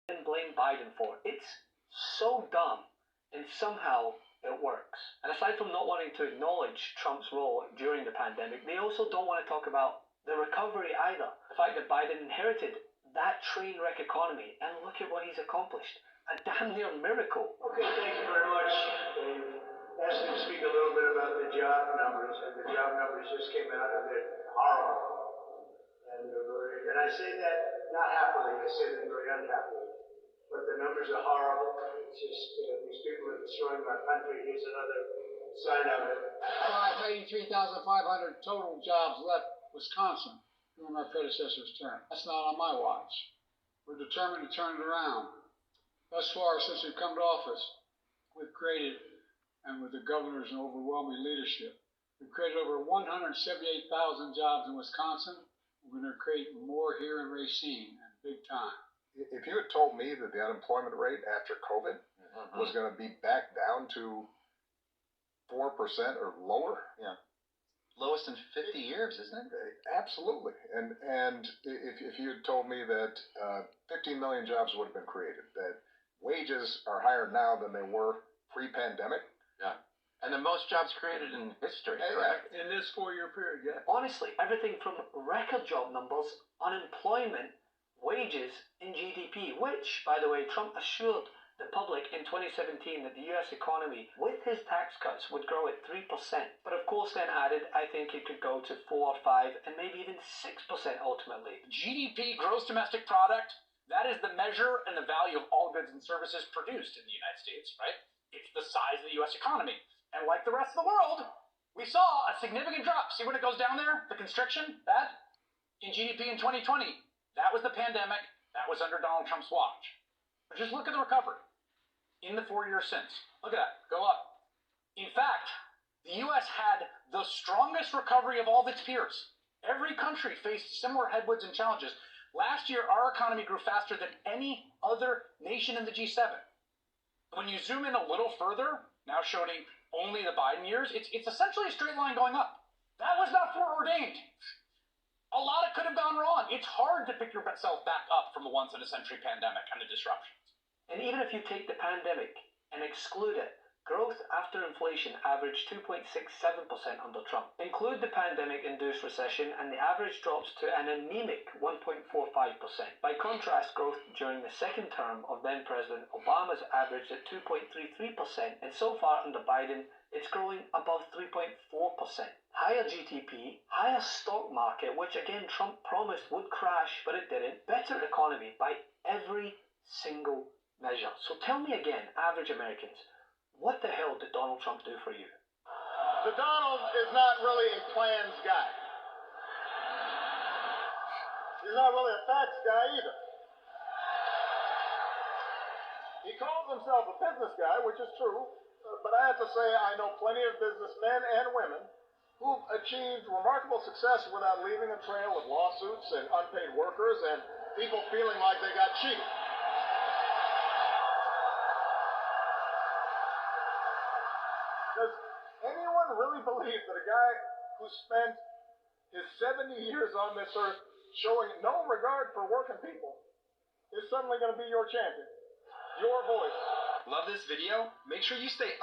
and blame Biden for. It's so dumb, and somehow it works. And aside from not wanting to acknowledge Trump's role during the pandemic, they also don't want to talk about the recovery either. The fact that Biden inherited that train wreck economy, and look at what he's accomplished. A damn near miracle. Okay, thank you very much. Dave. Asked me to speak a little bit about the job numbers, and the job numbers just came out, and they're horrible. And I say that not happily, I say that very unhappily. But the numbers are horrible. It's just these people are destroying our country. Here's another sign of it. 83,500 total jobs left Wisconsin during my predecessor's term. That's not on my watch. We're determined to turn it around. Thus far, since we've come to office, we've created, and with the governor's overwhelming leadership, we've created over 178,000 jobs in Wisconsin. We're going to create more here in Racine, and big time. If you had told me that the unemployment rate after COVID was going to be back down to 4% or lower, lowest in 50 years, isn't it? Absolutely. And if you had told me that 15 million jobs would have been created, that wages are higher now than they were pre-pandemic. Yeah. And the most jobs created in history, correct? In this 4-year period, yeah. Honestly, everything from record job numbers, unemployment, wages, and GDP, which, by the way, Trump assured the public in 2017 that the US economy, with his tax cuts, would grow at 3%. But of course then added, I think it could go to 4 or 5 and maybe even 6% ultimately. GDP, gross domestic product, that is the measure and the value of all goods and services produced in the United States, right? It's the size of the US economy. And like the rest of the world, we saw a significant drop. See when it goes down there? The constriction, that? In GDP in 2020. That was the pandemic. That was under Donald Trump's watch. But just look at the recovery in the 4 years since. Look at that. Go up. In fact, the U.S. had the strongest recovery of all of its peers. Every country faced similar headwinds and challenges. Last year, our economy grew faster than any other nation in the G7. When you zoom in a little further, now showing only the Biden years, it's essentially a straight line going up. That was not foreordained. A lot could have gone wrong. It's hard to pick yourself back up from the once-in-a-century pandemic and the disruptions. And even if you take the pandemic and exclude it, growth after inflation averaged 2.67% under Trump. Include the pandemic-induced recession and the average drops to an anemic 1.45%. By contrast, growth during the second term of then-President Obama's averaged at 2.33%, and so far under Biden, it's growing above 3.4%. Higher GDP, higher stock market, which again Trump promised would crash, but it didn't. Better economy by every single measure. So tell me again, average Americans, what the hell did Donald Trump do for you? The Donald is not really a plans guy. He's not really a facts guy either. He calls himself a business guy, which is true, but I have to say I know plenty of businessmen and women who've achieved remarkable success without leaving a trail of lawsuits and unpaid workers and people feeling like they got cheated. Does anyone really believe that a guy who spent his 70 years on this earth showing no regard for working people is suddenly going to be your champion, your voice? Love this video? Make sure you stay